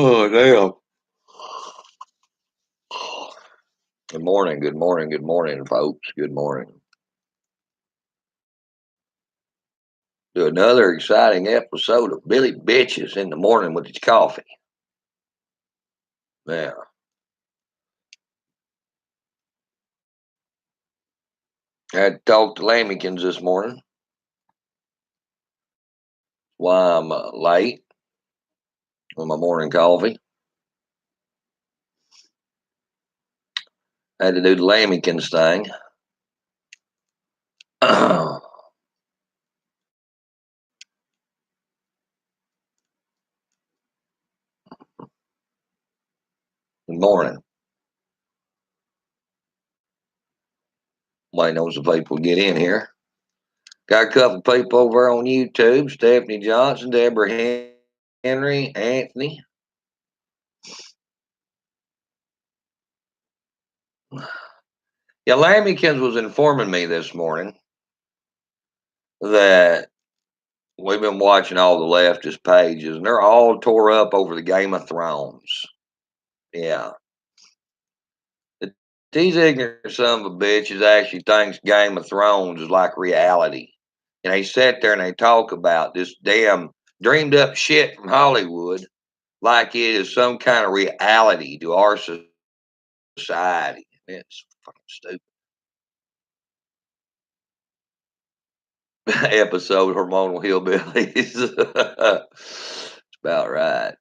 Oh, damn. Good morning, folks. Good morning. To another exciting episode of Billy Bitches in the morning with his coffee. Yeah. I had to talk to Lamekins this morning. Why I'm late with my morning coffee. I had to do the Lamekins thing. Good morning. Waiting on some people to get in here. Got a couple people over on YouTube. Stephanie Johnson, Deborah Henry, Anthony. Yeah, Lamekins was informing me this morning that we've been watching all the leftist pages, and they're all tore up over the Game of Thrones. Yeah. These ignorant son of a bitches actually thinks Game of Thrones is like reality. And they sit there and they talk about this damn dreamed up shit from Hollywood like it is some kind of reality to our society. It's fucking stupid. Episode Hormonal Hillbillies. It's about right.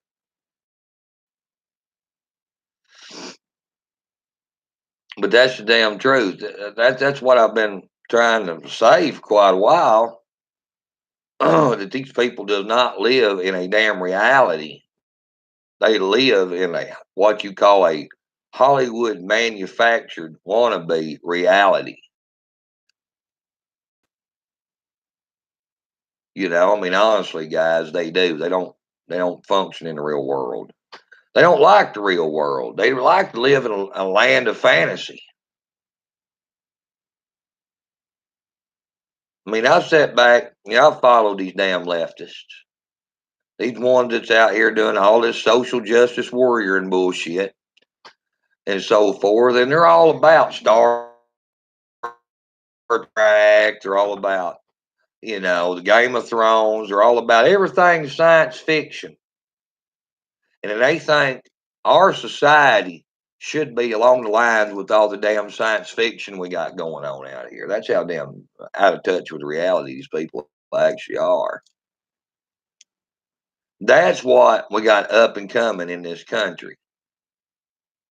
But that's the damn truth. That's what I've been trying to say for quite a while. That these people does not live in a damn reality. They live in a what you call a Hollywood manufactured wannabe reality. I mean, honestly, guys, they do. They don't function in the real world. They don't like the real world. They like to live in a land of fantasy. I mean, I've sat back, I've followed these damn leftists. These ones that's out here doing all this social justice warrior and bullshit and so forth. And they're all about Star Trek. They're all about, the Game of Thrones. They're all about everything science fiction. And they think our society should be along the lines with all the damn science fiction we got going on out here. That's how damn out of touch with reality these people actually are. That's what we got up and coming in this country.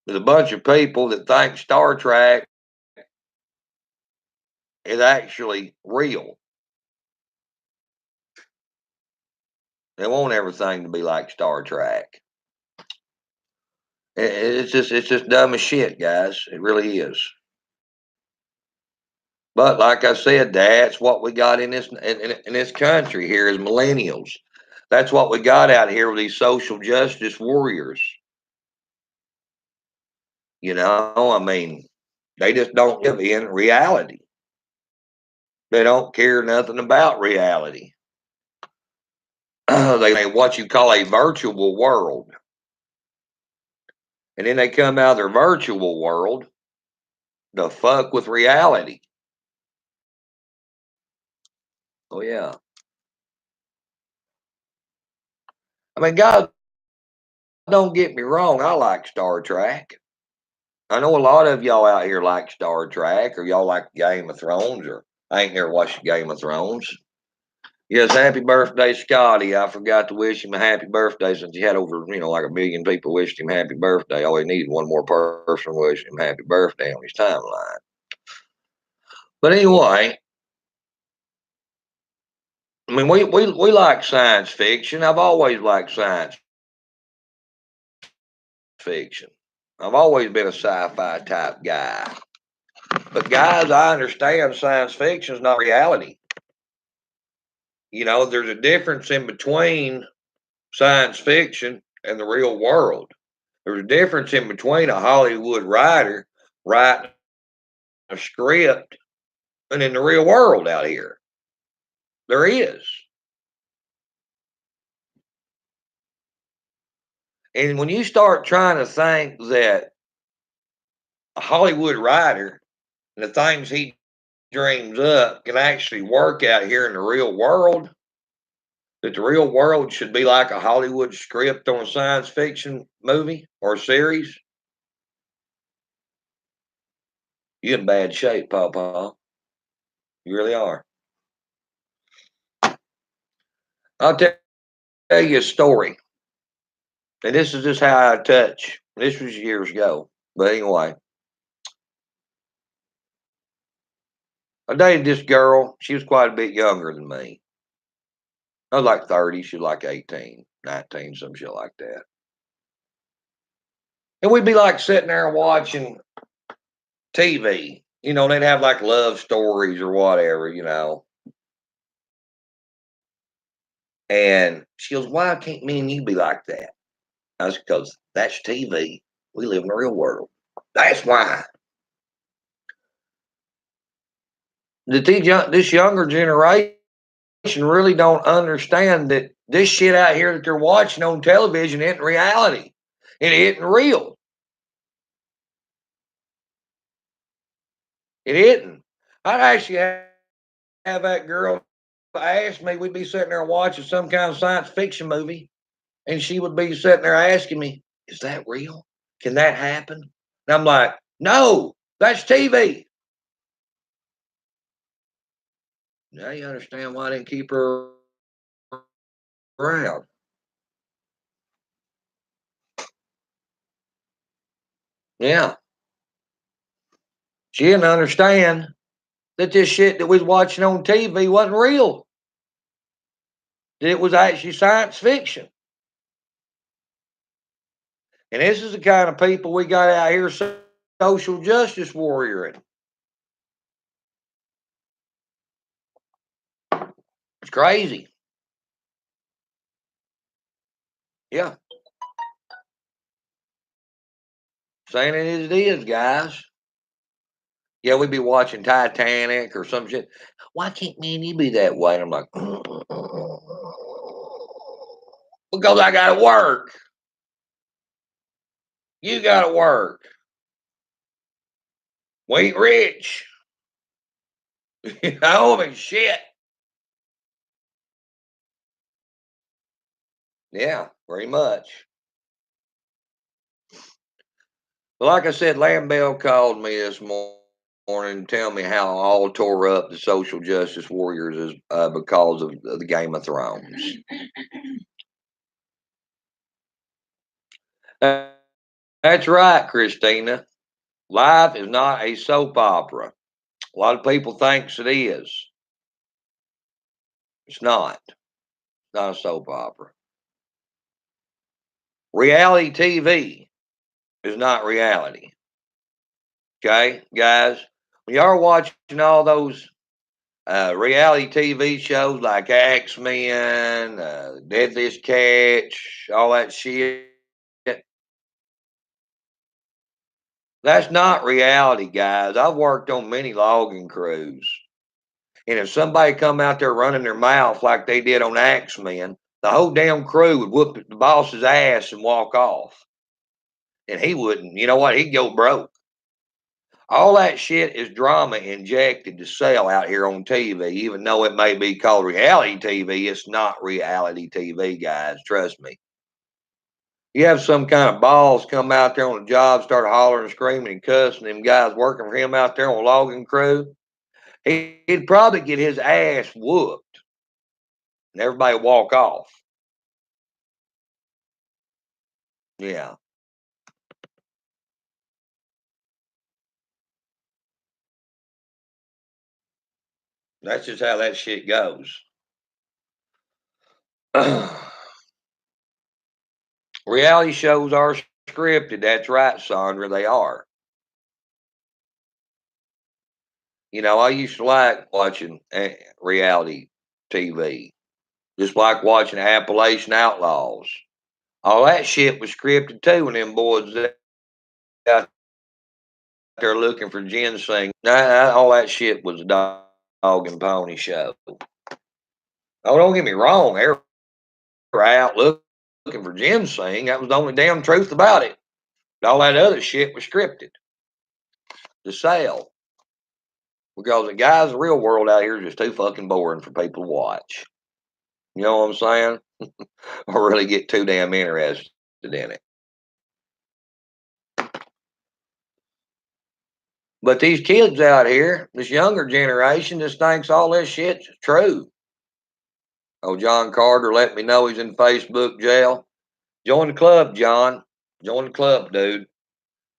There's a bunch of people that think Star Trek is actually real. They want everything to be like Star Trek. It's just dumb as shit, guys. It really is. But like I said, that's what we got in this country here is millennials. That's what we got out here with these social justice warriors. I mean, they just don't live in reality. They don't care nothing about reality. They what you call a virtual world. And then they come out of their virtual world to fuck with reality. Oh yeah. I mean, God, don't get me wrong, I like Star Trek. I know a lot of y'all out here like Star Trek or y'all like Game of Thrones or I ain't never watched Game of Thrones. Yes, happy birthday, Scotty. I forgot to wish him a happy birthday since he had over, like a million people wished him happy birthday. All he needed one more person to wish him happy birthday on his timeline. But anyway, I mean, we like science fiction. I've always liked science fiction. I've always been a sci-fi type guy. But guys, I understand science fiction is not reality. There's a difference in between science fiction and the real world. There's a difference in between a Hollywood writer writing a script and in the real world out here. There is. And when you start trying to think that a Hollywood writer and the things he dreams up can actually work out here in the real world, that the real world should be like a Hollywood script on a science fiction movie or series, you're in bad shape, Papa. You really are. I'll tell you a story. And this is just how I touch. This was years ago. But anyway, I dated this girl. She was quite a bit younger than me. I was like 30. She was like 18, 19, some shit like that. And we'd be like sitting there watching TV. You know, they'd have like love stories or whatever, you know. And she goes, "Why can't me and you be like that?" I was, "Because that's TV. We live in the real world. That's why." This younger generation really don't understand that this shit out here that they're watching on television isn't reality. It isn't real. It isn't. I'd actually have that girl ask me, we'd be sitting there watching some kind of science fiction movie, and she would be sitting there asking me, "Is that real? Can that happen?" And I'm like, "No, that's TV." Now you understand why I didn't keep her around. Yeah. She didn't understand that this shit that we was watching on TV wasn't real. That it was actually science fiction. And this is the kind of people we got out here social justice warrioring. It's crazy. Yeah. Saying it as it is, guys. Yeah, we'd be watching Titanic or some shit. "Why can't me and you be that way?" And I'm like, "Because I gotta work. You gotta work. We ain't rich." You know, I mean, shit. Yeah, very much. But like I said, Lambell called me this morning and tell me how all tore up the social justice warriors is because of the Game of Thrones. Uh, That's right, Christina. Life is not a soap opera. A lot of people thinks it is. It's not. It's not a soap opera. Reality TV is not reality. Okay, guys. When y'all are watching all those reality TV shows like X Men, Deadliest Catch, all that shit, that's not reality, guys. I've worked on many logging crews. And if somebody come out there running their mouth like they did on X Men, the whole damn crew would whoop the boss's ass and walk off. And he wouldn't, you know what? He'd go broke. All that shit is drama injected to sell out here on TV, even though it may be called reality TV. It's not reality TV, guys. Trust me. You have some kind of balls come out there on the job, start hollering and screaming and cussing them guys working for him out there on a logging crew. He'd probably get his ass whooped and everybody walk off. Yeah, that's just how that shit goes. Reality shows are scripted. That's right, Sandra. They are. You know, I used to like watching reality TV, just like watching Appalachian Outlaws. All that shit was scripted too, and them boys out there looking for ginseng. All that shit was a dog and pony show. Oh, don't get me wrong. They were out looking for ginseng. That was the only damn truth about it. All that other shit was scripted to sell. Because the guys, the real world out here is just too fucking boring for people to watch. You know what I'm saying? Or really get too damn interested in it. But these kids out here, this younger generation, just thinks all this shit's true. Oh, John Carter let me know he's in Facebook jail. Join the club, John. Join the club, dude.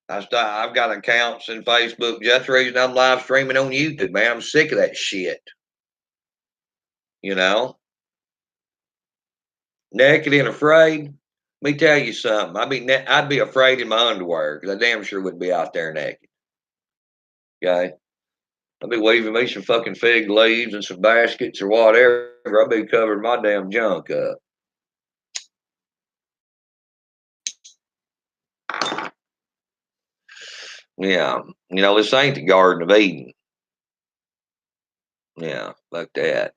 I've got accounts in Facebook. That's the reason I'm live streaming on YouTube, man. I'm sick of that shit. You know? Naked and afraid. Let me tell you something. I'd be afraid in my underwear because I damn sure wouldn't be out there naked. Okay? I'd be waving me some fucking fig leaves and some baskets or whatever. I'd be covering my damn junk up. Yeah. You know, this ain't the Garden of Eden. Yeah, fuck that.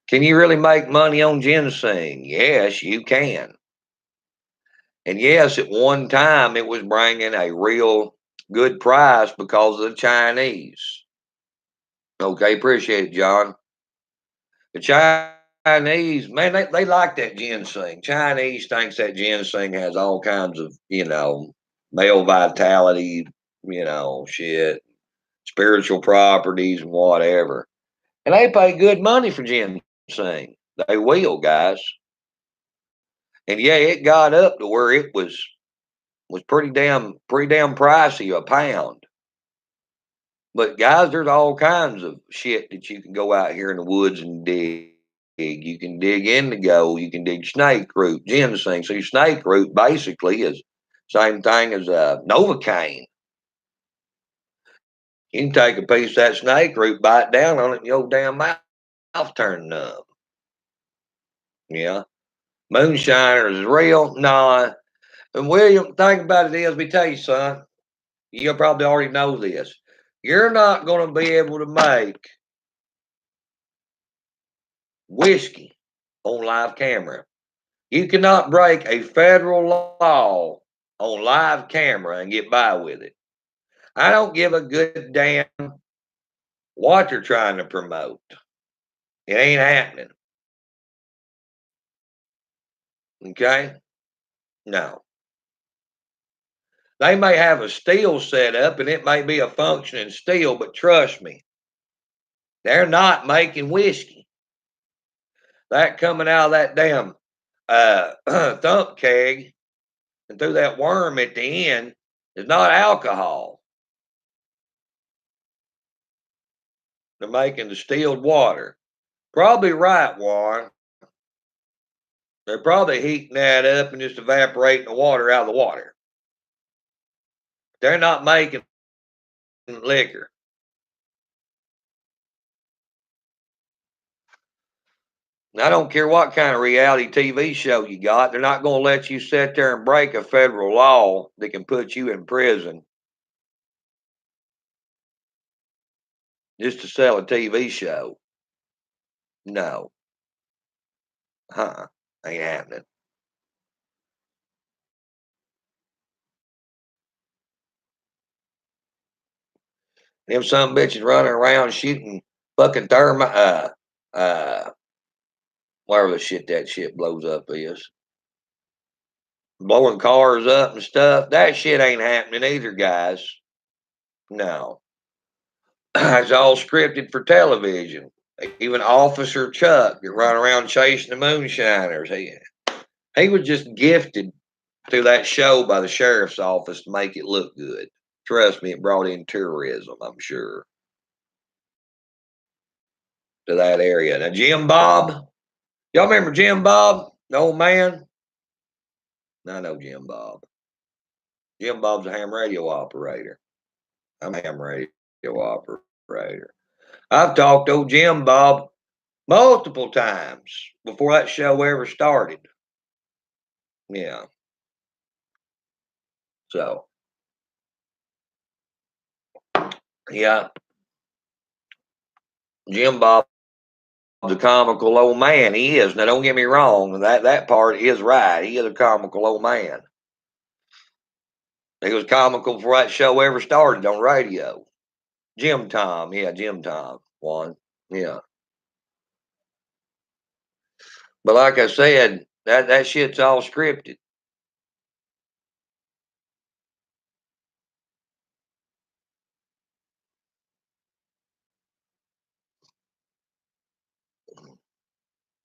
Can you really make money on ginseng? Yes, you can. And yes, at one time it was bringing a real good price because of the Chinese. Okay, appreciate it, John. The Chinese, man, they like that ginseng. Chinese thinks that ginseng has all kinds of, male vitality, shit, spiritual properties and whatever. And they pay good money for ginseng. They will, guys. And yeah, it got up to where it was pretty damn pricey a pound. But guys, there's all kinds of shit that you can go out here in the woods and dig. You can dig indigo. You can dig snake root, ginseng. So snake root basically is same thing as novocaine. You can take a piece of that snake root, bite down on it, and your damn mouth turn numb. Yeah, moonshiners is real. No, and William, think about it is, let me tell you, son. You probably already know this. You're not going to be able to make whiskey on live camera. You cannot break a federal law on live camera and get by with it. I don't give a good damn what you're trying to promote. It ain't happening. Okay? No. They may have a steel set up and it may be a functioning steel, but trust me, they're not making whiskey. That coming out of that damn thump keg and through that worm at the end is not alcohol. They're making distilled water. Probably right, Warren. They're probably heating that up and just evaporating the water out of the water. They're not making liquor. I don't care what kind of reality TV show you got. They're not going to let you sit there and break a federal law that can put you in prison just to sell a TV show. No. Ain't happening. Them some bitches running around shooting fucking thermite, whatever the shit that shit blows up is. Blowing cars up and stuff. That shit ain't happening either, guys. No. It's all scripted for television. Even Officer Chuck that run around chasing the moonshiners. He was just gifted to that show by the sheriff's office to make it look good. Trust me, it brought in tourism, I'm sure, to that area. Now, Jim Bob, y'all remember Jim Bob, the old man? I know Jim Bob. Jim Bob's a ham radio operator. I'm a ham radio operator. I've talked to old Jim Bob multiple times before that show ever started. Yeah. So, yeah, Jim Bob a comical old man. He is. Now, don't get me wrong. That part is right. He is a comical old man. He was comical before that show ever started on radio. Jim Tom. Yeah, Jim Tom. One. Yeah. But like I said, that shit's all scripted.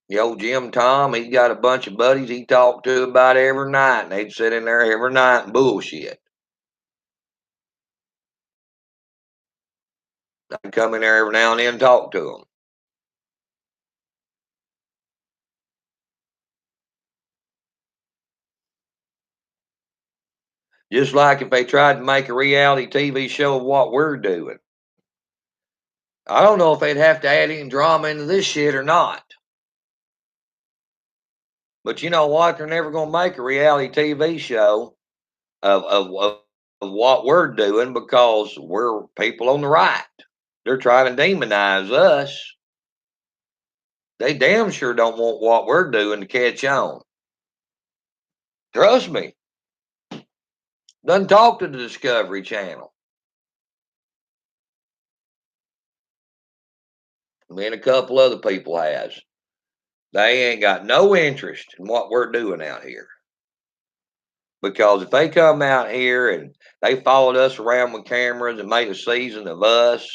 The old Jim Tom, he's got a bunch of buddies he talked to about every night, and they'd sit in there every night and bullshit. I'd come in there every now and then and talk to them. Just like if they tried to make a reality TV show of what we're doing. I don't know if they'd have to add any drama into this shit or not. But you know what? They're never going to make a reality TV show of what we're doing because we're people on the right. They're trying to demonize us. They damn sure don't want what we're doing to catch on. Trust me. Doesn't talk to the Discovery Channel. Me and a couple other people has. They ain't got no interest in what we're doing out here. Because if they come out here and they followed us around with cameras and made a season of us,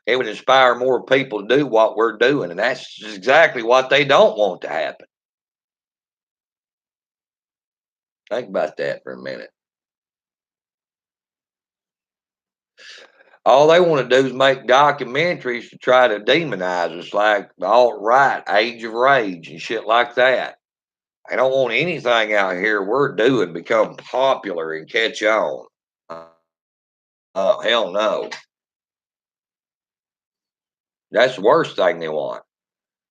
it would inspire more people to do what we're doing. And that's exactly what they don't want to happen. Think about that for a minute. All they want to do is make documentaries to try to demonize us, like the alt-right, Age of Rage, and shit like that. They don't want anything out here we're doing become popular and catch on. Oh, hell no. That's the worst thing they want.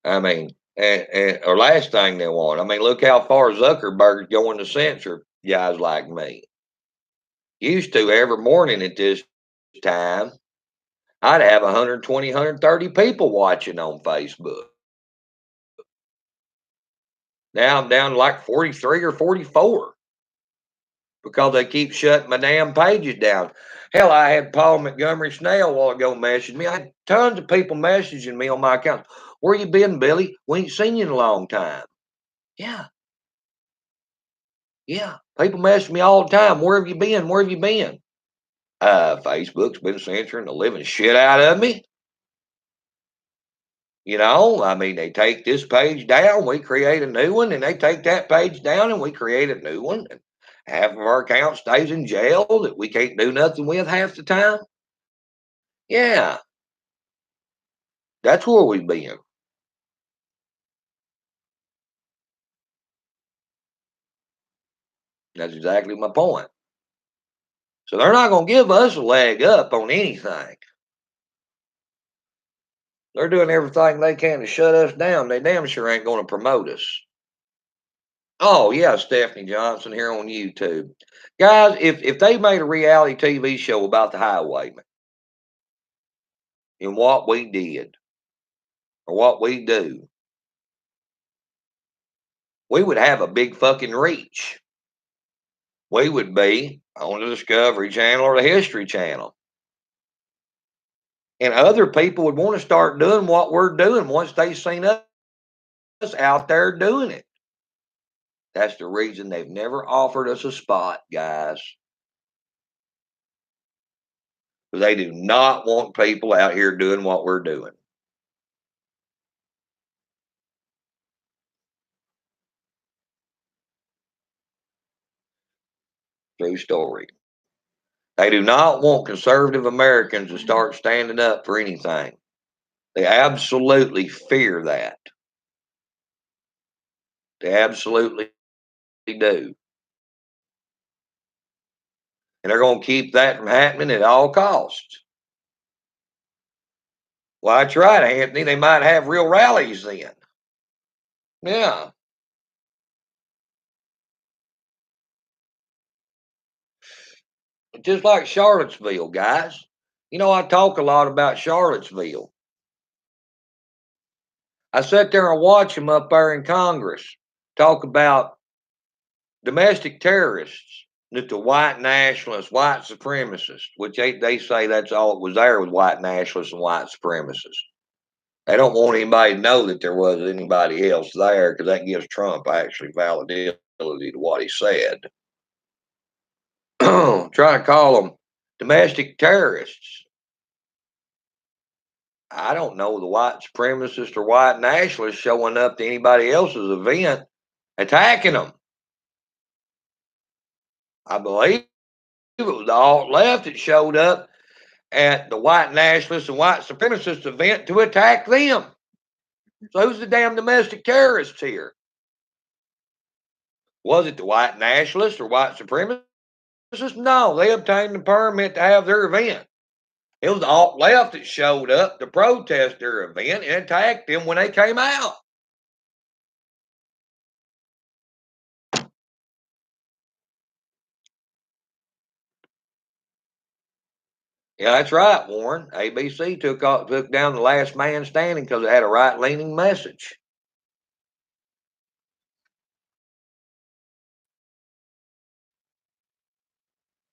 I mean, or last thing they want. I mean, look how far Zuckerberg's going to censor guys like me. Used to every morning at this time, I'd have 120, 130 people watching on Facebook. Now I'm down to like 43 or 44 because they keep shutting my damn pages down. Hell, I had Paul Montgomery Snail a while ago message me. I had tons of people messaging me on my account. Where you been, Billy? We ain't seen you in a long time. Yeah, yeah. People message me all the time. Where have you been? Where have you been? Facebook's been censoring the living shit out of me. You know, I mean, they take this page down, we create a new one, and they take that page down and we create a new one. And half of our account stays in jail that we can't do nothing with half the time. Yeah, that's where we've been. That's exactly my point. So they're not going to give us a leg up on anything. They're doing everything they can to shut us down. They damn sure ain't going to promote us. Oh, yeah, Stephanie Johnson here on YouTube. Guys, if they made a reality TV show about the highwayman and what we did or what we do, we would have a big fucking reach. We would be on the Discovery Channel or the History Channel. And other people would want to start doing what we're doing once they've seen us out there doing it. That's the reason they've never offered us a spot, guys. Because they do not want people out here doing what we're doing. True story. They do not want conservative Americans to start standing up for anything. They absolutely fear that. They absolutely do. And they're going to keep that from happening at all costs. Well, that's right, Anthony. They might have real rallies then. Yeah. Just like Charlottesville, guys. You know, I talk a lot about Charlottesville. I sat there and watched them up there in Congress talk about domestic terrorists, that the white nationalists, white supremacists, which they say that's all it was there with white nationalists and white supremacists. They don't want anybody to know that there was anybody else there because that gives Trump actually validity to what he said. Trying to call them domestic terrorists. I don't know the white supremacists or white nationalists showing up to anybody else's event attacking them. I believe it was the alt left that showed up at the white nationalist and white supremacist event to attack them. So who's the damn domestic terrorists here? Was it the white nationalists or white supremacists? No, they obtained the permit to have their event. It was the alt left that showed up to protest their event and attacked them when they came out. Yeah, that's right, Warren. ABC took down the last man standing because it had a right leaning message.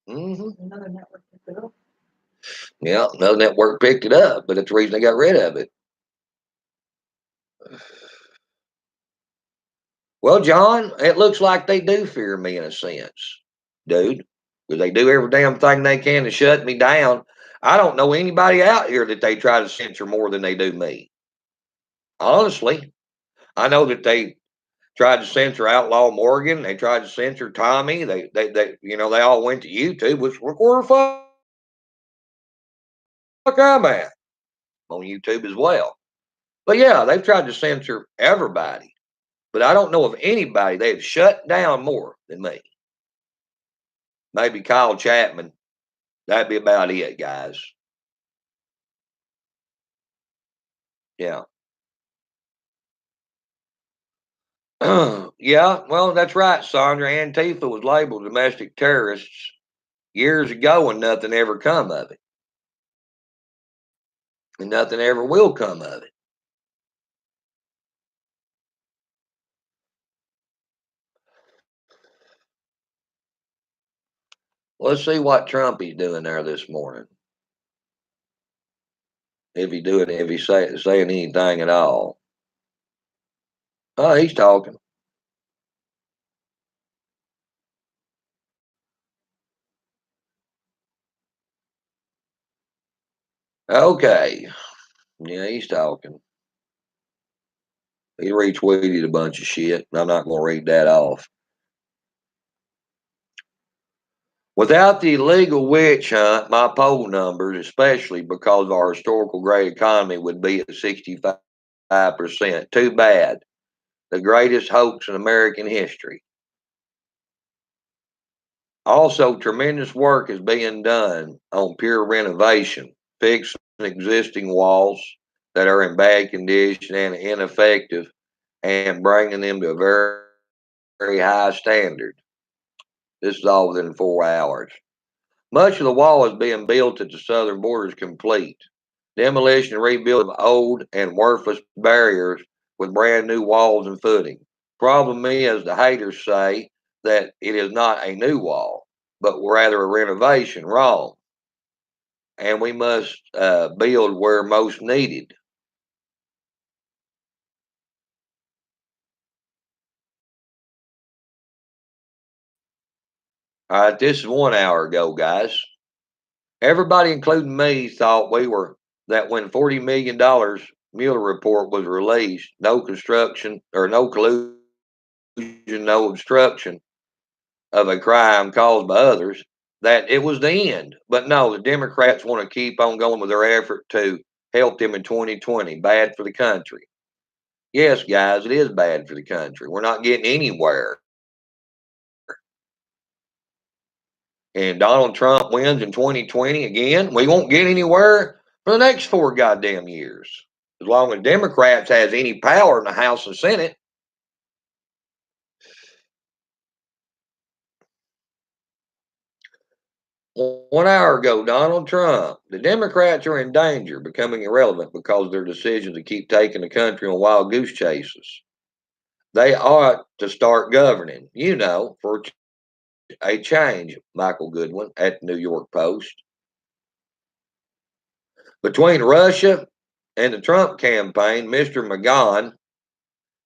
Another network picked it up. Yeah, another network picked it up, but that's the reason they got rid of it. Well, John, it looks like they do fear me in a sense, dude, because they do every damn thing they can to shut me down. I don't know anybody out here that they try to censor more than they do me. Honestly, I know that they tried to censor Outlaw Morgan. They tried to censor Tommy. They all went to YouTube, which where the fuck I'm at on YouTube as well. But yeah, they've tried to censor everybody. But I don't know of anybody they've shut down more than me. Maybe Kyle Chapman. That'd be about it, guys. Yeah. Yeah, well, that's right, Sandra. Antifa was labeled domestic terrorists years ago and nothing ever come of it. And nothing ever will come of it. Let's see what Trump is doing there this morning. If he's saying anything at all. Oh, he's talking. Okay. Yeah, he's talking. He retweeted a bunch of shit. I'm not going to read that off. Without the illegal witch hunt, my poll numbers, especially because of our historical great economy, would be at 65%. Too bad. The greatest hoax in American history. Also, tremendous work is being done on pure renovation, fixing existing walls that are in bad condition and ineffective, and bringing them to a very, very high standard. This is all within 4 hours. Much of the wall is being built at the southern border is complete. Demolition and rebuilding of old and worthless barriers with brand new walls and footing. Problem is, the haters say that it is not a new wall, but rather a renovation. Wrong. And we must build where most needed. All right, this is 1 hour ago, guys. Everybody, including me, thought that when $40 million Mueller report was released, no construction or no collusion, no obstruction of a crime caused by others, that it was the end. But no, the Democrats want to keep on going with their effort to help them in 2020. Bad for the country. Yes, guys, it is bad for the country. We're not getting anywhere. And Donald Trump wins in 2020 again. We won't get anywhere for the next 4 goddamn years. As long as Democrats has any power in the House and Senate. 1 hour ago, Donald Trump. The Democrats are in danger, becoming irrelevant because of their decision to keep taking the country on wild goose chases. They ought to start governing, for a change, Michael Goodwin at the New York Post. Between Russia and the Trump campaign, Mr. McGahn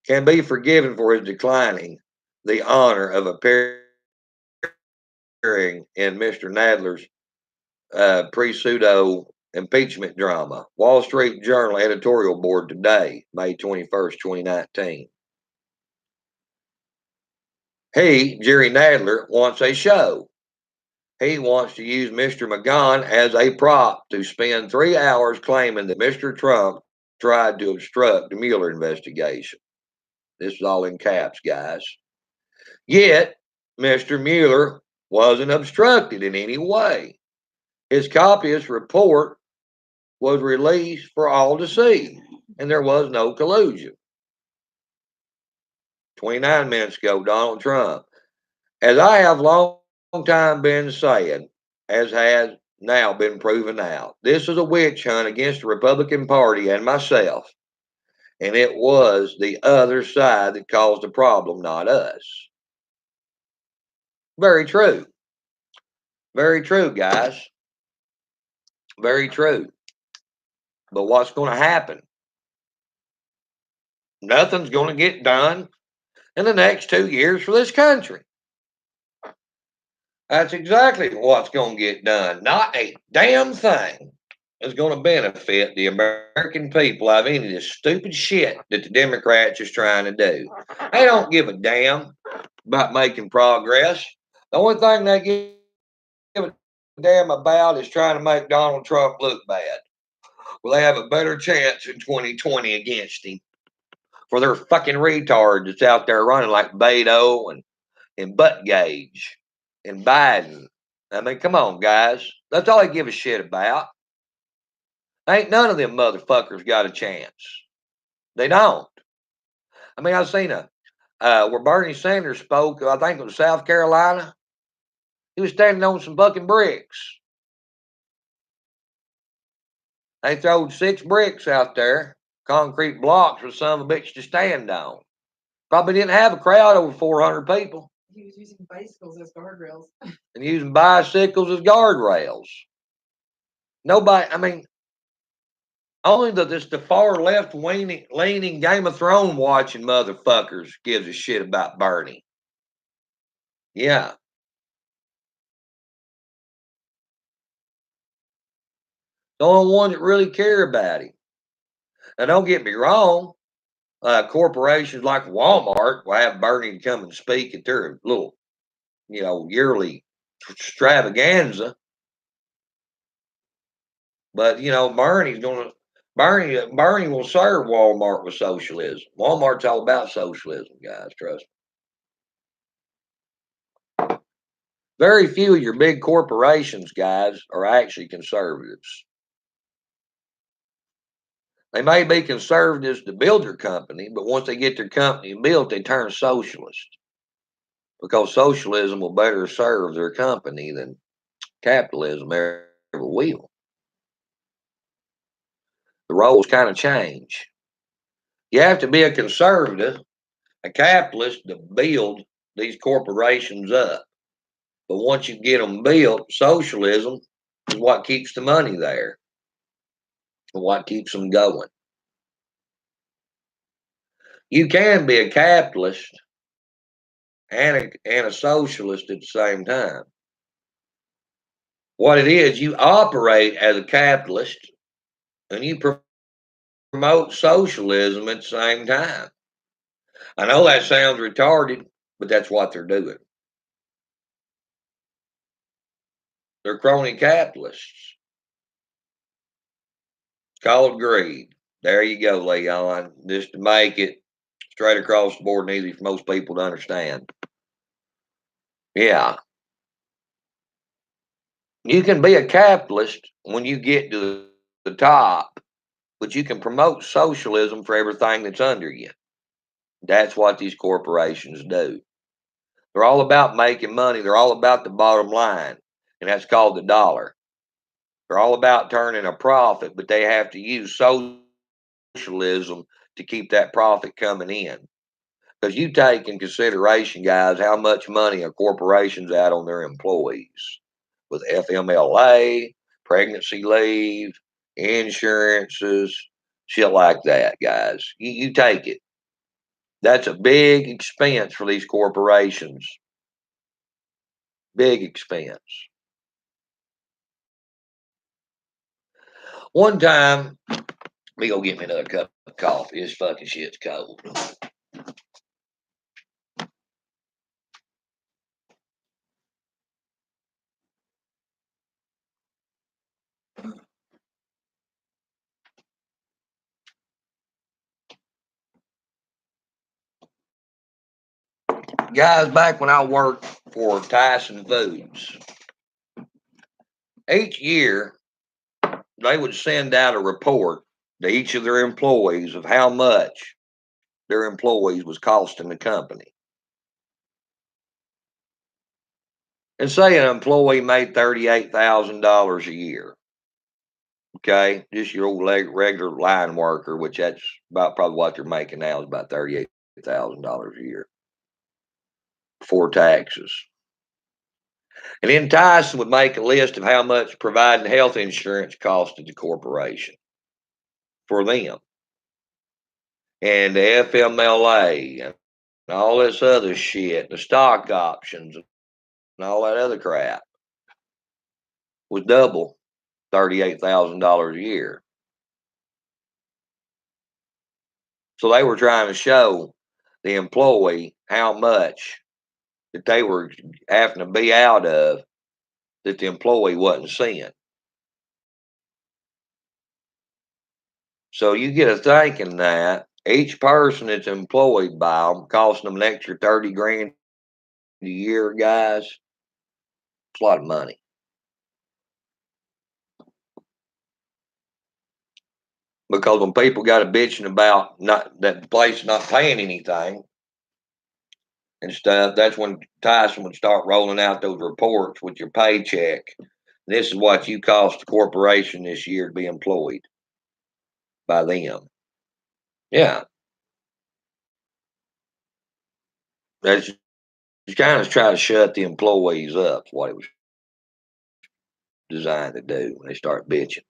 can be forgiven for his declining the honor of appearing in Mr. Nadler's pre-pseudo impeachment drama. Wall Street Journal editorial board today, May 21st, 2019. He, Jerry Nadler, wants a show. He wants to use Mr. McGahn as a prop to spend 3 hours claiming that Mr. Trump tried to obstruct the Mueller investigation. This is all in caps, guys. Yet, Mr. Mueller wasn't obstructed in any way. His copyist report was released for all to see, and there was no collusion. 29 minutes ago, Donald Trump. As I have long time been saying, as has now been proven out, this is a witch hunt against the Republican Party and myself, and it was the other side that caused the problem, not us. Very true. Very true, guys. Very true. But what's going to happen? Nothing's going to get done in the next 2 years for this country. That's exactly what's going to get done. Not a damn thing is going to benefit the American people out of any of this stupid shit that the Democrats is trying to do. They don't give a damn about making progress. The only thing they give a damn about is trying to make Donald Trump look bad. Well, they have a better chance in 2020 against him for their fucking retard that's out there running like Beto and Buttgage and Biden. I mean, come on, guys. That's all they give a shit about. Ain't none of them motherfuckers got a chance. They don't. I mean, I've seen where Bernie Sanders spoke, I think it was South Carolina. He was standing on some fucking bricks. They throwed 6 bricks out there, concrete blocks for some of a bitch to stand on. Probably didn't have a crowd over 400 people. He was using bicycles as guardrails. And using bicycles as guardrails. Nobody, I mean, only the far left leaning Game of Thrones watching motherfuckers gives a shit about Bernie. Yeah. The only one that really care about him. Now, don't get me wrong. Corporations like Walmart will have Bernie come and speak at their little, yearly extravaganza. But Bernie will serve Walmart with socialism. Walmart's all about socialism, guys. Trust me. Very few of your big corporations, guys, are actually conservatives. They may be conservatives to build their company, but once they get their company built, they turn socialist because socialism will better serve their company than capitalism ever will. The roles kind of change. You have to be a conservative, a capitalist to build these corporations up. But once you get them built, socialism is what keeps the money there and what keeps them going. You can be a capitalist and a socialist at the same time. What it is, you operate as a capitalist and you promote socialism at the same time. I know that sounds retarded, but that's what they're doing. They're crony capitalists. It's called greed. There you go, Leon. Just to make it straight across the board and easy for most people to understand. Yeah. You can be a capitalist when you get to the top, but you can promote socialism for everything that's under you. That's what these corporations do. They're all about making money. They're all about the bottom line. and that's called the dollar. They're all about turning a profit, but they have to use socialism to keep that profit coming in. Because you take in consideration, guys, how much money a corporation's out on their employees with FMLA, pregnancy leave, insurances, shit like that, guys. You take it. That's a big expense for these corporations. Big expense. One time, let me go get me another cup of coffee. This fucking shit's cold. Guys, back when I worked for Tyson Foods, each year they would send out a report to each of their employees of how much their employees was costing the company. And say an employee made $38,000 a year. Okay, just your old regular line worker, which that's about probably what they're making now is about $38,000 a year before taxes. And then Tyson would make a list of how much providing health insurance costed the corporation for them, and the FMLA and all this other shit, the stock options and all that other crap was double $38,000 a year. So they were trying to show the employee how much that they were having to be out of that the employee wasn't seeing. So you get a thinking that each person that's employed by them costing them an extra 30 grand a year, guys. It's a lot of money. Because when people got a bitching about not that the place not paying anything and stuff, that's when Tyson would start rolling out those reports with your paycheck. This is what you cost the corporation this year to be employed by them. Yeah, that's just kind of try to shut the employees up. What it was designed to do when they start bitching.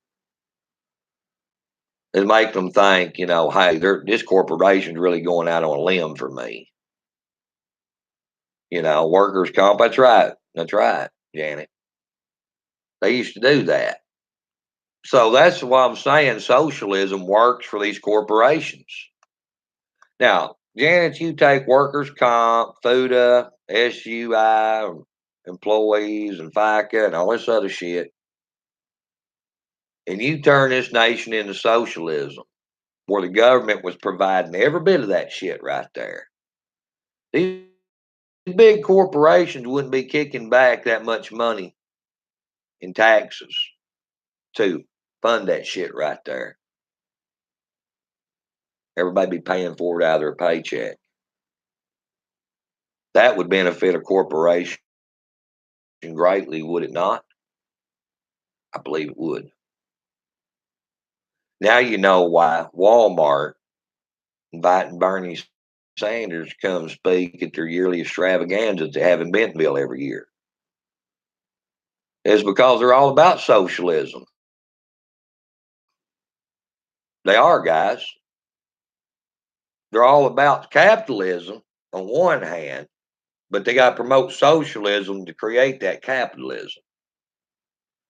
And make them think, hey, this corporation's really going out on a limb for me. Workers' comp. That's right. That's right, Janet. They used to do that. So that's why I'm saying socialism works for these corporations. Now, Janet, you take workers' comp, FUTA, SUI, employees, and FICA, and all this other shit, and you turn this nation into socialism, where the government was providing every bit of that shit right there. These big corporations wouldn't be kicking back that much money in taxes to fund that shit right there. Everybody be paying for it out of their paycheck. That would benefit a corporation greatly, would it not? I believe it would. Now you know why Walmart inviting Bernie Sanders to come speak at their yearly extravaganza they have in Bentonville every year. It's because they're all about socialism. They are, guys. They're all about capitalism on one hand, but they got to promote socialism to create that capitalism.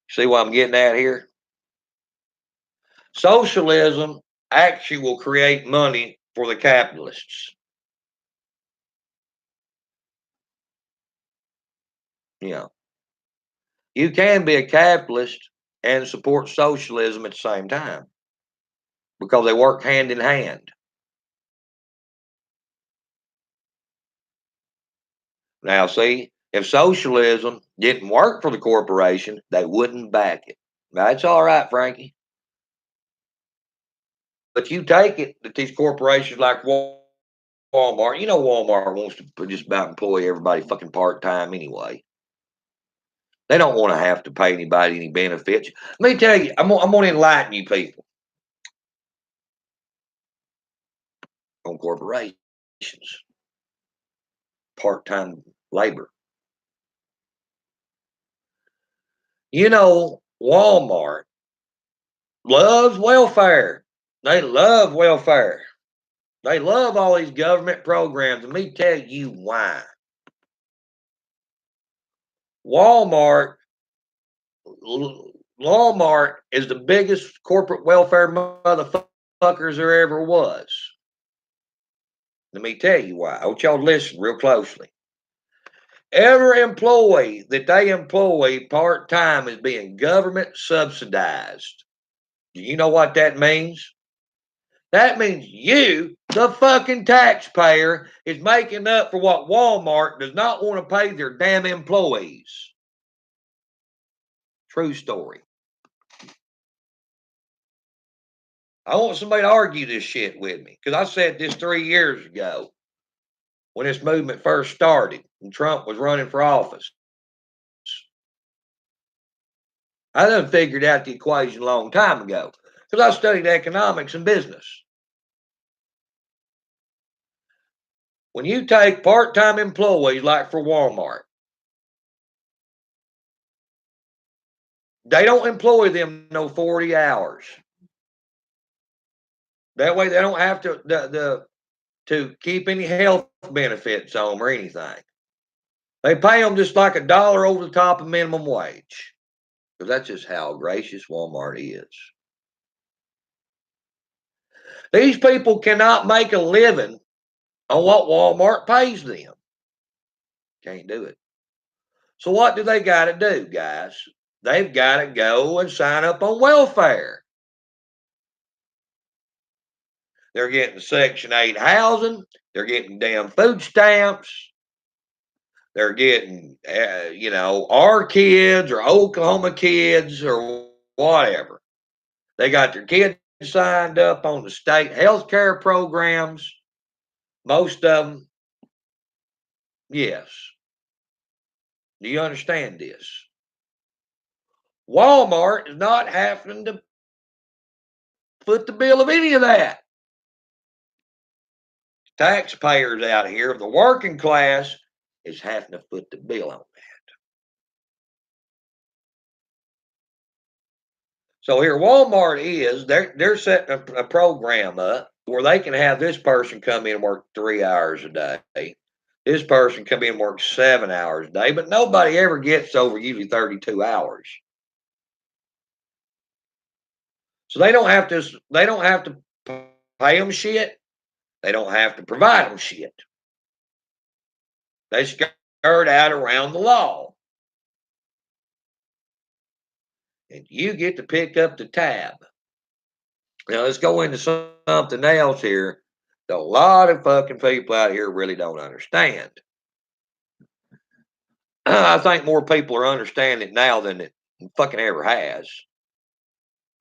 See what I'm getting at here? Socialism actually will create money for the capitalists. You can be a capitalist and support socialism at the same time because they work hand in hand. Now, see, if socialism didn't work for the corporation, they wouldn't back it. That's all right, Frankie. But you take it that these corporations like Walmart, Walmart wants to just about employ everybody fucking part time anyway. They don't want to have to pay anybody any benefits. Let me tell you, I'm going to enlighten you people on corporations, part-time labor. You know, Walmart loves welfare. They love welfare. They love all these government programs. Let me tell you why. Walmart Walmart is the biggest corporate welfare motherfuckers there ever was. Let me tell you why. I want y'all to listen real closely. Every employee that they employ part-time is being government subsidized. Do you know what that means? That means you, the fucking taxpayer, is making up for what Walmart does not want to pay their damn employees. True story. I want somebody to argue this shit with me because I said this 3 years ago when this movement first started and Trump was running for office. I done figured out the equation a long time ago because I studied economics and business. When you take part-time employees like for Walmart, they don't employ them no 40 hours. That way they don't have to keep any health benefits on them or anything. They pay them just like $1 over the top of minimum wage. Because that's just how gracious Walmart is. These people cannot make a living on what Walmart pays them. Can't do it. So what do they got to do, guys? They've got to go and sign up on welfare. They're getting Section 8 housing. They're getting damn food stamps. They're getting, our kids or Oklahoma kids or whatever. They got their kids signed up on the state health care programs. Most of them, yes. Do you understand this? Walmart is not having to foot the bill of any of that. Taxpayers out here, the working class, is having to foot the bill on that. So here, Walmart is they're setting a program up where they can have this person come in and work 3 hours a day. This person come in and work 7 hours a day, but nobody ever gets over usually 32 hours. So they don't have to pay them shit. They don't have to provide them shit. They skirt out around the law. And you get to pick up the tab. Now let's go into something else here that a lot of fucking people out here really don't understand. I think more people are understanding it now than it fucking ever has.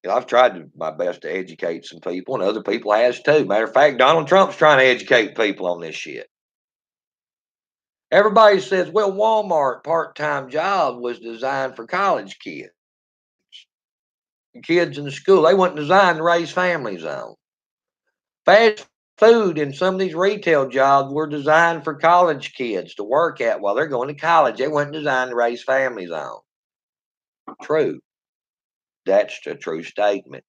I've tried my best to educate some people, and other people has too. Matter of fact, Donald Trump's trying to educate people on this shit. Everybody says, well, Walmart part-time job was designed for college kids. Kids in the school, they weren't designed to raise families on. Fast food and some of these retail jobs were designed for college kids to work at while they're going to college. They weren't designed to raise families on. True. That's a true statement.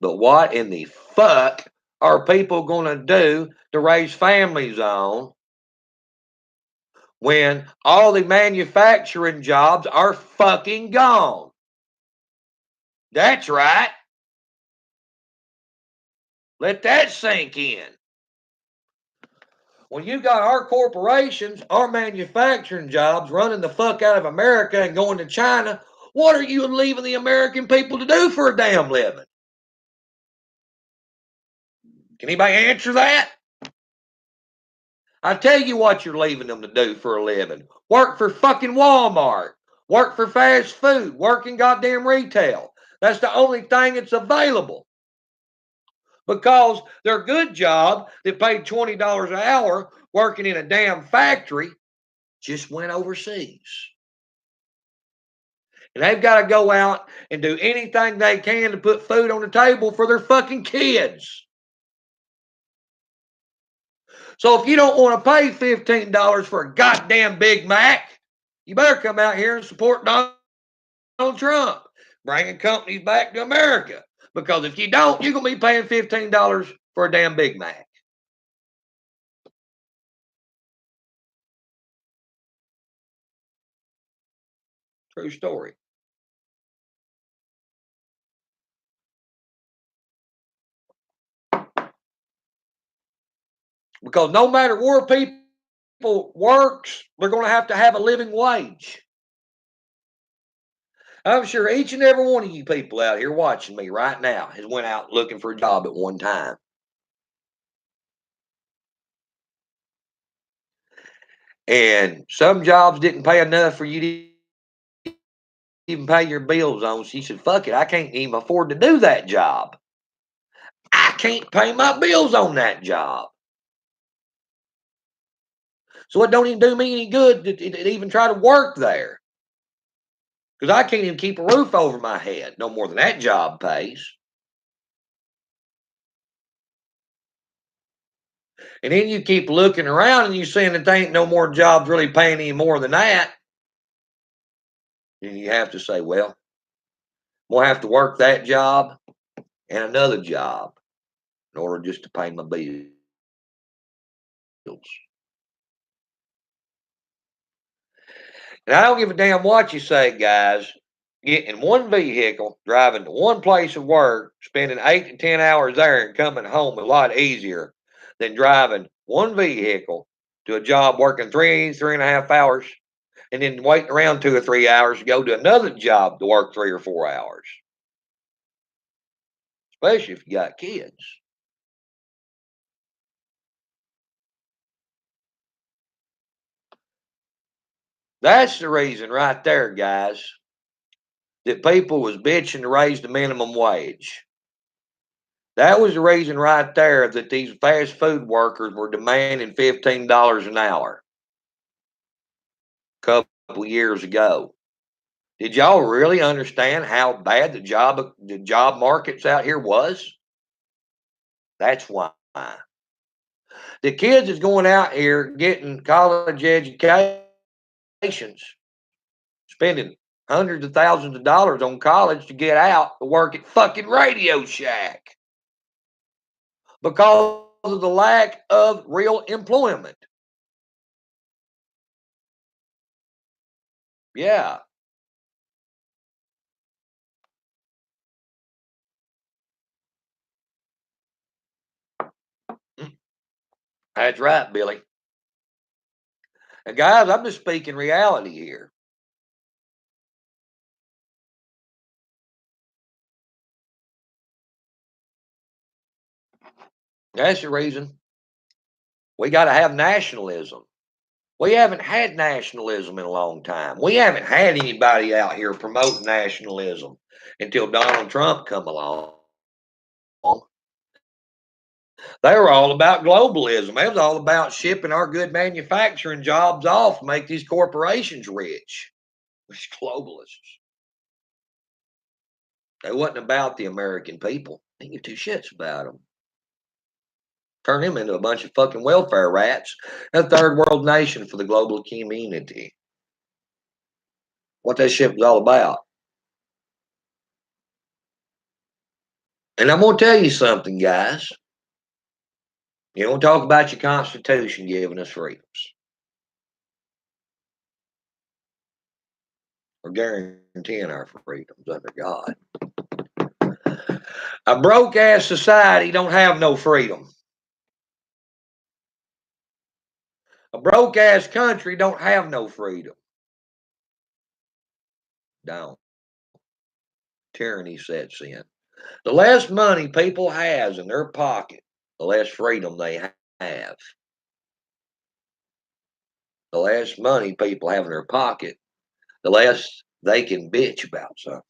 But what in the fuck are people going to do to raise families on when all the manufacturing jobs are fucking gone? That's right. Let that sink in. When you got our corporations, our manufacturing jobs running the fuck out of America and going to China, what are you leaving the American people to do for a damn living? Can anybody answer that? I tell you what you're leaving them to do for a living. Work for fucking Walmart. Work for fast food. Work in goddamn retail. That's the only thing that's available. Because their good job that paid $20 an hour working in a damn factory just went overseas. And they've got to go out and do anything they can to put food on the table for their fucking kids. So if you don't want to pay $15 for a goddamn Big Mac, you better come out here and support Donald Trump, bringing companies back to America. Because if you don't, you're going to be paying $15 for a damn Big Mac. True story. Because no matter where people works, they're going to have a living wage. I'm sure each and every one of you people out here watching me right now has went out looking for a job at one time. And some jobs didn't pay enough for you to even pay your bills on. So you said, fuck it, I can't even afford to do that job. I can't pay my bills on that job. So it don't even do me any good to even try to work there. Because I can't even keep a roof over my head, no more than that job pays. And then you keep looking around and you're saying that there ain't no more jobs really paying any more than that. And you have to say, well, we'll have to work that job and another job in order just to pay my bills. And I don't give a damn what you say, guys. Get in one vehicle, driving to one place of work, spending 8 to 10 hours there and coming home a lot easier than driving one vehicle to a job working 3.5 hours, and then waiting around 2 or 3 hours to go to another job to work 3 or 4 hours, especially if you got kids. That's the reason right there, guys, that people was bitching to raise the minimum wage. That was the reason right there that these fast food workers were demanding $15 an hour a couple years ago. Did y'all really understand how bad the job markets out here was? That's why. The kids is going out here getting college educations, spending hundreds of thousands of dollars on college to get out to work at fucking Radio Shack because of the lack of real employment. Yeah. That's right, Billy. And guys, I'm just speaking reality here. That's the reason we got to have nationalism. We haven't had nationalism in a long time. We haven't had anybody out here promoting nationalism until Donald Trump come along. They were all about globalism. They was all about shipping our good manufacturing jobs off to make these corporations rich. It's globalists. They wasn't about the American people. They give two shits about them. Turn them into a bunch of fucking welfare rats. A third world nation for the global community. What that shit was all about. And I'm going to tell you something, guys. You don't talk about your Constitution giving us freedoms or guaranteeing our freedoms under God. A broke ass society don't have no freedom. A broke ass country don't have no freedom. Don't. Tyranny sets in. The less money people has in their pocket, the less freedom they have. The less money people have in their pocket, the less they can bitch about something.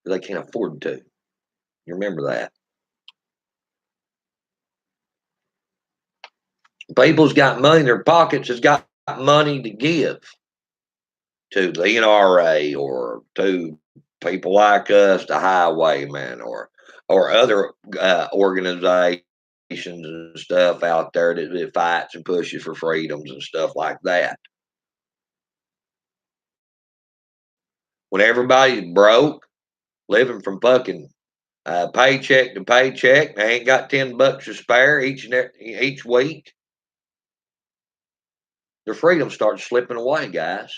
They can't afford to. You remember that. People's got money in their pockets, has got money to give to the NRA or to people like us, the highwaymen, or other organizations and stuff out there that fights and pushes for freedoms and stuff like that. When everybody's broke, living from fucking paycheck to paycheck, they ain't got $10 to spare each week. Their freedom starts slipping away, guys,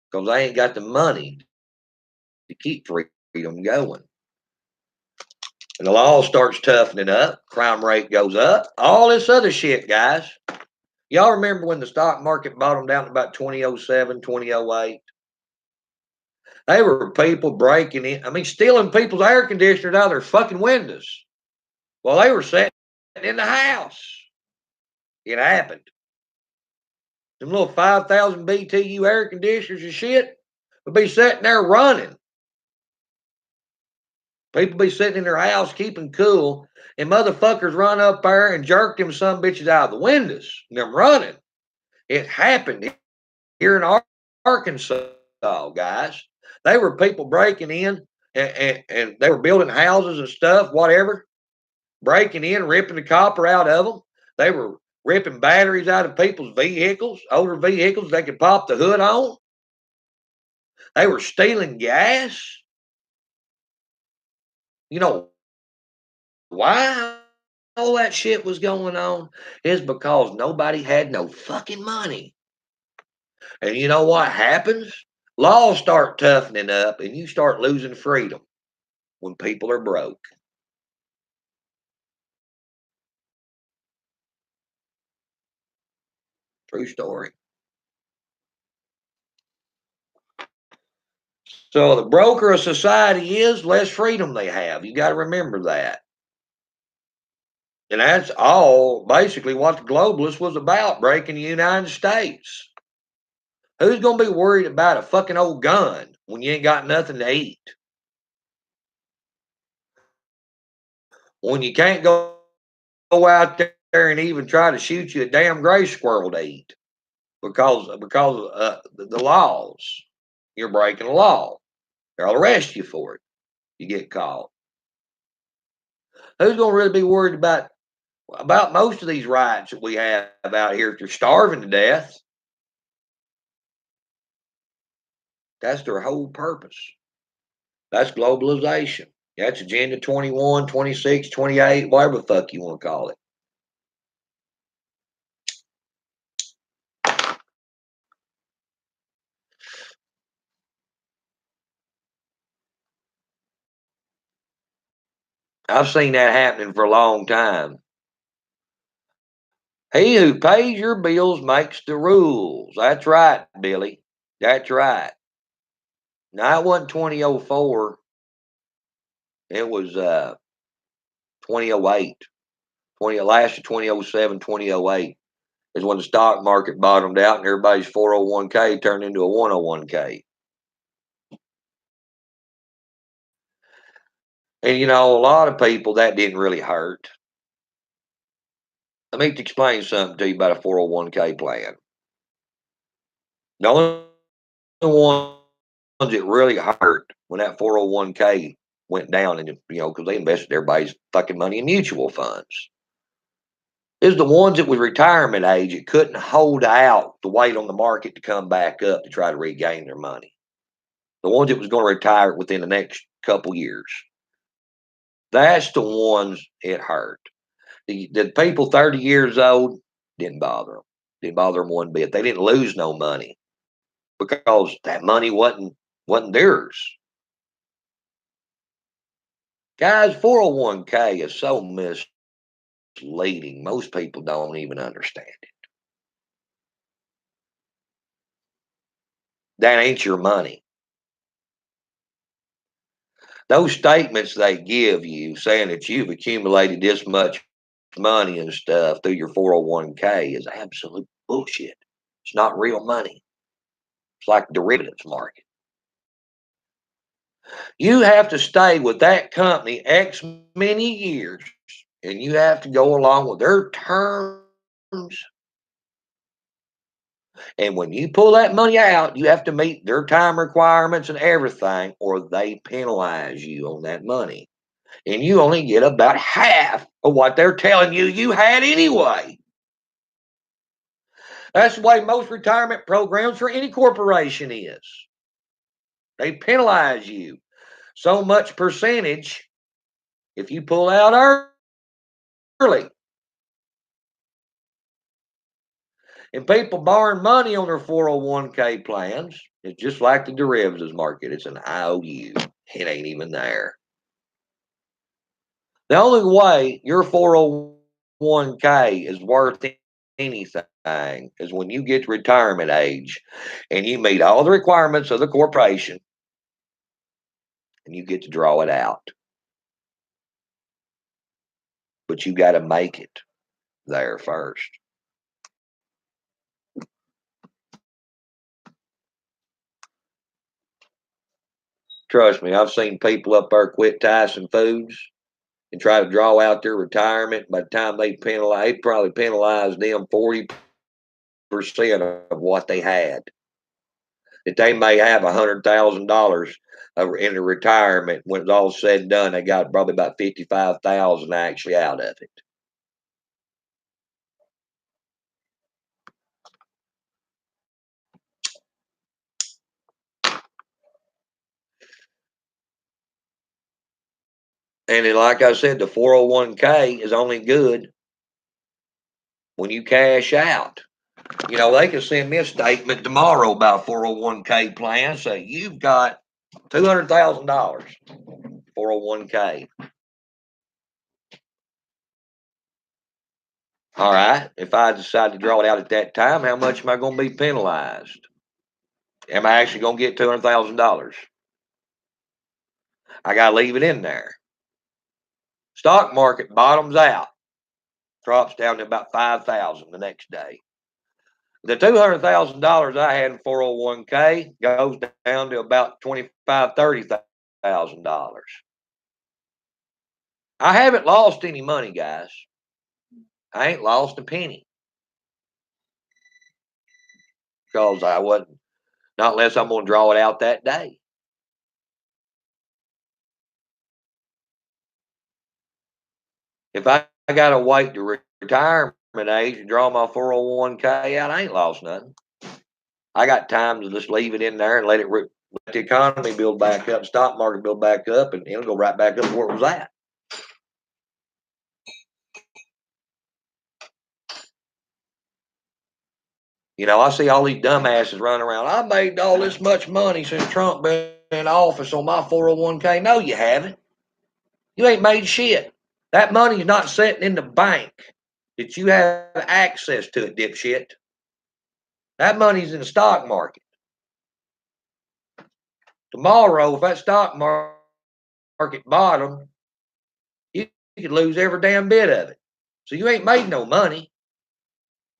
because they ain't got the money to keep freedom going. And the law starts toughening up, crime rate goes up, all this other shit, guys. Y'all remember when the stock market bottomed out in about 2007, 2008? They were people breaking in, stealing people's air conditioners out of their fucking windows while they were sitting in the house. It happened. Them little 5,000 BTU air conditioners and shit would be sitting there running. People be sitting in their house keeping cool, and motherfuckers run up there and jerk them some bitches out of the windows and them running. It happened here in Arkansas, guys. They were people breaking in and they were building houses and stuff, whatever, breaking in, ripping the copper out of them. They were ripping batteries out of people's vehicles, older vehicles they could pop the hood on. They were stealing gas. You know why all that shit was going on? Is because nobody had no fucking money. And you know what happens? Laws start toughening up and you start losing freedom when people are broke. True story. So the broker of society is, less freedom they have. You got to remember that. And that's all basically what the globalist was about, breaking the United States. Who's going to be worried about a fucking old gun when you ain't got nothing to eat? When you can't go out there and even try to shoot you a damn gray squirrel to eat because the laws. You're breaking the law. They'll arrest you for it. You get caught. Who's going to really be worried about most of these rights that we have out here if you're starving to death? That's their whole purpose. That's globalization. That's Agenda 21, 26, 28, whatever the fuck you want to call it. I've seen that happening for a long time. He who pays your bills makes the rules. That's right, Billy. That's right. Now, it wasn't 2004. It was 2008. Last of 2007, 2008 is when the stock market bottomed out and everybody's 401k turned into a 101k. And a lot of people that didn't really hurt. Let me explain something to you about a 401k plan. The only ones that really hurt when that 401k went down, and because they invested everybody's fucking money in mutual funds, is the ones that was retirement age that couldn't hold out to wait on the market to come back up to try to regain their money. The ones that was going to retire within the next couple years. That's the ones it hurt. The people 30 years old didn't bother them. Didn't bother them one bit. They didn't lose no money because that money wasn't theirs. Guys, 401k is so misleading. Most people don't even understand it. That ain't your money. Those statements they give you saying that you've accumulated this much money and stuff through your 401k is absolute bullshit. It's not real money. It's like derivatives market. You have to stay with that company X many years and you have to go along with their terms. And when you pull that money out, you have to meet their time requirements and everything, or they penalize you on that money. And you only get about half of what they're telling you had anyway. That's the way most retirement programs for any corporation is. They penalize you so much percentage if you pull out early. And people borrowing money on their 401k plans, it's just like the derivatives market. It's an IOU. It ain't even there. The only way your 401k is worth anything is when you get to retirement age and you meet all the requirements of the corporation and you get to draw it out. But you got to make it there first. Trust me, I've seen people up there quit Tyson Foods and try to draw out their retirement. By the time they probably penalized them 40% of what they had. That they may have $100,000 in the retirement. When it's all said and done, they got probably about 55,000 actually out of it. And then, like I said, the 401k is only good when you cash out. You know, they can send me a statement tomorrow about 401k plan. Say you've got $200,000 401k. All right. If I decide to draw it out at that time, how much am I going to be penalized? Am I actually going to get $200,000? I got to leave it in there. Stock market bottoms out, drops down to about 5,000 the next day. The $200,000 I had in 401k goes down to about $25,000-$30,000. I haven't lost any money, guys. I ain't lost a penny because I wasn't, not unless I'm going to draw it out that day. If I got to wait to retirement age and draw my 401k out, I ain't lost nothing. I got time to just leave it in there and let the economy build back up, stock market build back up, and it'll go right back up where it was at. You know, I see all these dumbasses running around. I made all this much money since Trump been in office on my 401k. No, you haven't. You ain't made shit. That money's not sitting in the bank that you have access to it, dipshit. That money's in the stock market. Tomorrow, if that stock market bottom, you could lose every damn bit of it. So you ain't made no money.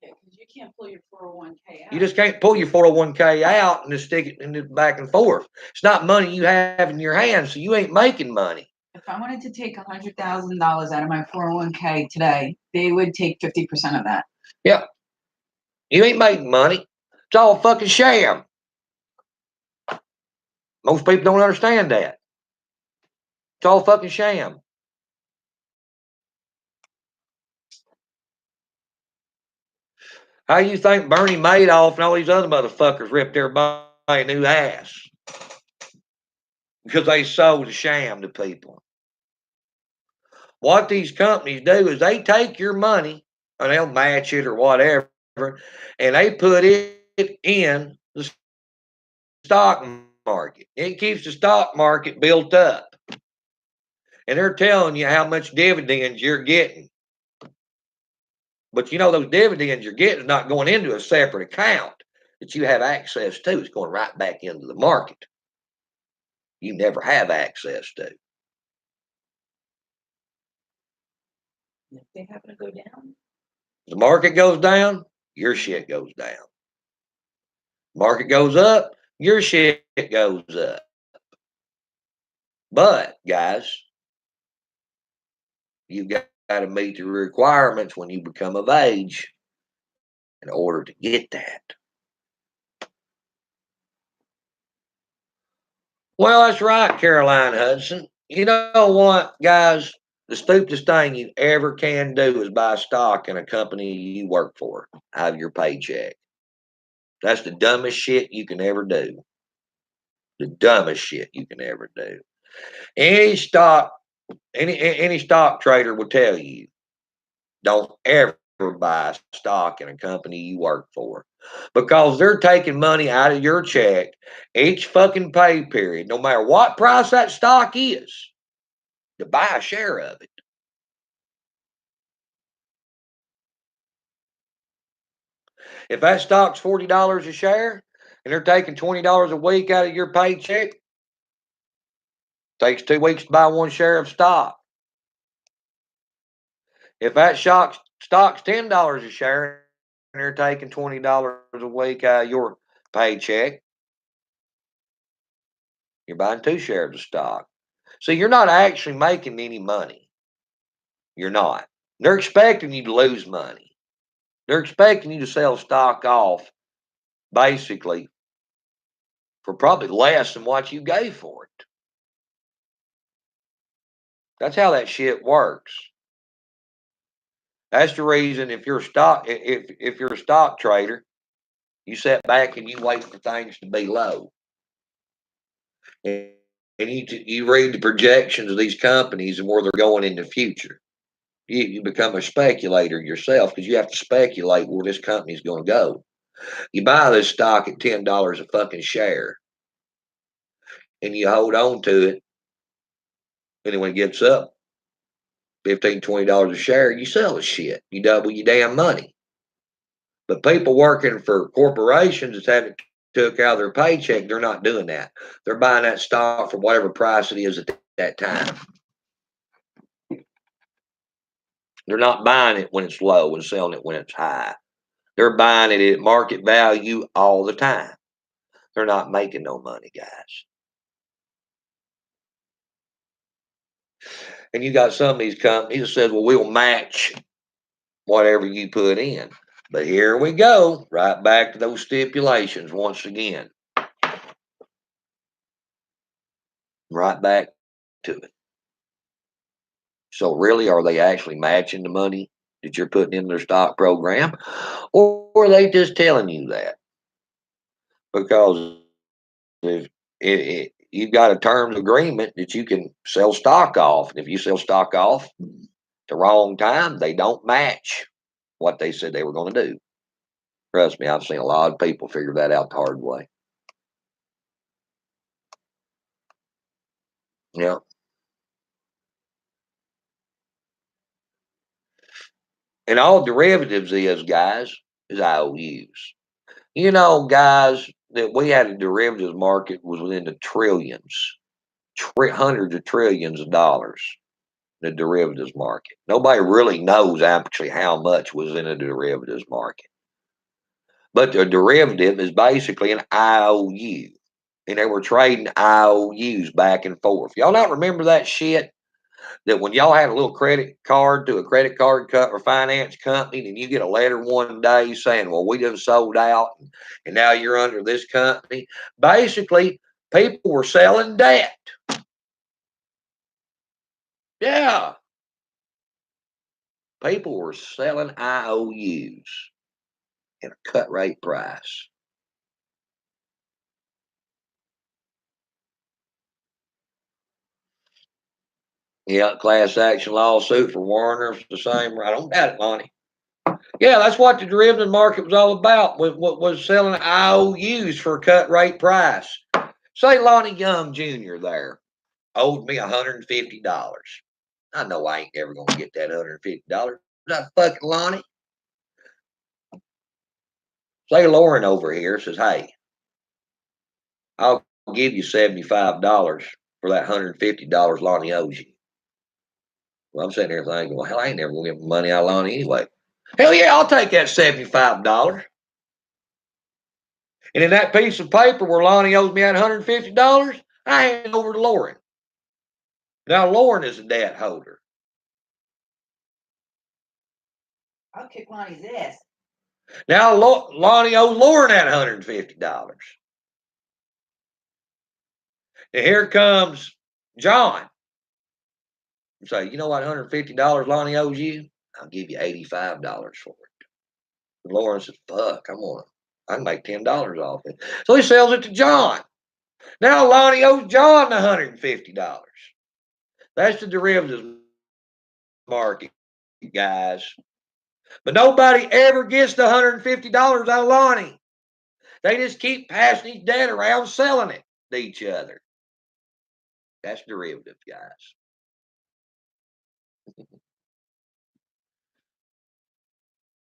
Yeah, because you can't pull your 401k out. You just can't pull your 401k out and just stick it in the back and forth. It's not money you have in your hands, so you ain't making money. If I wanted to take $100,000 out of my 401k today, they would take 50% of that. Yeah. You ain't making money. It's all a fucking sham. Most people don't understand that. It's all a fucking sham. How you think Bernie Madoff and all these other motherfuckers ripped everybody a new ass? Because they sold a sham to people. What these companies do is they take your money, or they'll match it or whatever, and they put it in the stock market. It keeps the stock market built up. And they're telling you how much dividends you're getting. But you know, those dividends you're getting is not going into a separate account that you have access to. It's going right back into the market. You never have access to. If they happen to go down, The market goes down, your shit goes down. Market goes up, your shit goes up. But guys, you've got to meet the requirements when you become of age in order to get that. Well, that's right, Caroline Hudson. You know what, guys? The stupidest thing you ever can do is buy stock in a company you work for out of your paycheck. That's the dumbest shit you can ever do. The dumbest shit you can ever do. Any stock, any stock trader will tell you, don't ever buy stock in a company you work for because they're taking money out of your check each fucking pay period, no matter what price that stock is, to buy a share of it. If that stock's $40 a share and they're taking $20 a week out of your paycheck, takes 2 weeks to buy one share of stock. If that stock's $10 a share and they're taking $20 a week out of your paycheck, you're buying 2 shares of stock. So you're not actually making any money. You're not. They're expecting you to lose money. They're expecting you to sell stock off basically for probably less than what you gave for it. That's how that shit works. That's the reason if you're if you're a stock trader, you sit back and you wait for things to be low. And you read the projections of these companies and where they're going in the future. You become a speculator yourself because you have to speculate where this company's going to go. You buy this stock at $10 a fucking share and you hold on to it. And then when it gets up $15, $20 a share, you sell the shit. You double your damn money. But people working for corporations that's having took out of their paycheck, they're not doing that. They're buying that stock for whatever price it is at that time. They're not buying it when it's low and selling it when it's high. They're buying it at market value all the time. They're not making no money, guys. And you got some of these companies that says, well, we'll match whatever you put in. But here we go, right back to those stipulations once again. Right back to it. So really, are they actually matching the money that you're putting in their stock program? Or are they just telling you that? Because if you've got a terms agreement that you can sell stock off, and if you sell stock off the wrong time, they don't match what they said they were going to do. Trust me, I've seen a lot of people figure that out the hard way. Yeah. And all derivatives guys, is IOUs. You know, guys, that we had a derivatives market was within the trillions, hundreds of trillions of dollars. The derivatives market. Nobody really knows actually how much was in a derivatives market. But the derivative is basically an IOU. And they were trading IOUs back and forth. Y'all not remember that shit? That when y'all had a little credit card to a credit card or finance company, and you get a letter one day saying, well, we just sold out and now you're under this company. Basically, people were selling debt. Yeah. People were selling IOUs at a cut rate price. Yeah, class action lawsuit for Warner, the same. I don't doubt it, Lonnie. Yeah, that's what the derivative market was all about. Was selling IOUs for a cut rate price. Say Lonnie Young Jr. there owed me $150. I know I ain't ever gonna get that $150. Not fucking Lonnie. Say Lauren over here says, "Hey, I'll give you $75 for that $150 Lonnie owes you." Well, I'm sitting there thinking, well, hell, I ain't never gonna get money out of Lonnie anyway. Hell yeah, I'll take that $75. And in that piece of paper where Lonnie owes me that $150, I hand it over to Lauren. Now Lauren is a debt holder. I'll kick Lonnie's ass. Now Lonnie owes Lauren that $150. And here comes John. Say, you know what, $150 Lonnie owes you? I'll give you $85 for it. And Lauren says, fuck, I can make $10 off it. So he sells it to John. Now Lonnie owes John the $150. That's the derivatives market, guys. But nobody ever gets the $150 out of Lonnie. They just keep passing his debt around, selling it to each other. That's derivatives, guys.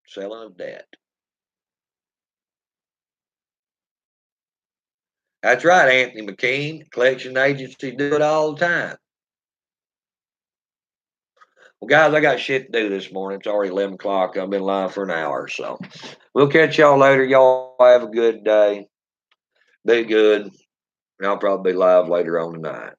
Selling of debt. That's right, Anthony McKean. Collection agencies do it all the time. Well, guys, I got shit to do this morning. It's already 11 o'clock. I've been live for an hour, so we'll catch y'all later. Y'all have a good day. Be good. And I'll probably be live later on tonight.